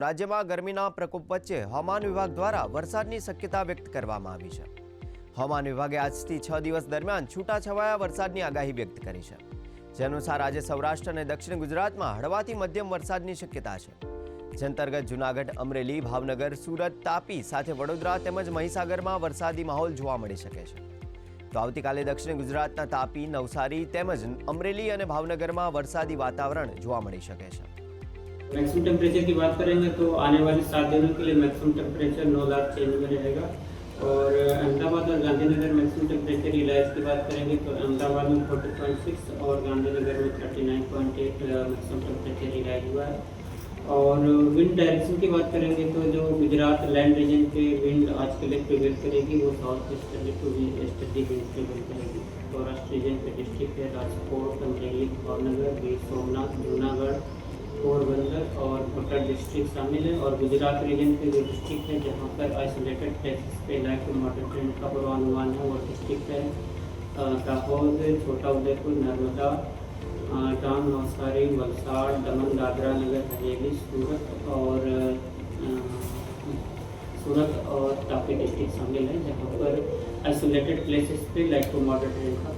રાજ્યમાં ગરમીના પ્રકોપ વચ્ચે હવામાન વિભાગ દ્વારા વરસાદની શક્યતા વ્યક્ત કરવામાં આવી છે. હવામાન વિભાગે આજથી 6 દિવસ દરમિયાન છૂટાછવાયા વરસાદની આગાહી વ્યક્ત કરી છે. જે અનુસાર આજે સૌરાષ્ટ્ર અને દક્ષિણ ગુજરાતમાં હળવાથી મધ્યમ વરસાદની શક્યતા છે. જે અંતર્ગત જૂનાગઢ, અમરેલી, ભાવનગર, સુરત, તાપી સાથે વડોદરા તેમજ મહીસાગરમાં વરસાદી માહોલ જોવા મળી શકે છે. તો આવતીકાલે દક્ષિણ ગુજરાતના તાપી, નવસારી તેમજ અમરેલી અને ભાવનગરમાં वरसादी वातावरण જોવા મળી શકે છે. मैक्सिमम टेम्परेचर की बात करेंगे तो आने वाले 7 दिनों के लिए मैक्सिमम टेम्परेचर 9 लाख चेंज में रहेगा और अहमदाबाद और गांधीनगर मैक्सिमम टेम्परेचर रिलाइज की बात करेंगे तो अहमदाबाद में 40.6 और गांधीनगर में 39.8 मैक्सिमम टेम्परेचर रिलाइज हुआ है। और विंड डायरेक्शन की बात करेंगे तो जो गुजरात लैंड रीजन पे विंड आज के लिए प्रिवेल करेगी वो south westerly to westerly wind prevail करेगी। सौराष्ट्र रीजन के डिस्ट्रिक्ट है राजकोट, अमरेली, भावनगर, गीर सोमनाथ, जूनागढ़, पोरबंदर और कोटा डिस्ट्रिक्ट शामिल है। और गुजरात रीजन के जो डिस्ट्रिक्ट है जहाँ पर आइसोलेटेड प्लेसेस पे लाइट टू मॉडरेट ट्रेंड का पूर्वानुमान है वो डिस्ट्रिक्ट है दाहोद, छोटा उदयपुर, नर्मदा, डांग, नवसारी, वलसाड़, दमन, दादरा नगर हवेली, सूरत और तापी डिस्ट्रिक्ट शामिल है जहाँ पर आइसोलेटेड प्लेसेस पे लाइट टू मॉडरेट रेन का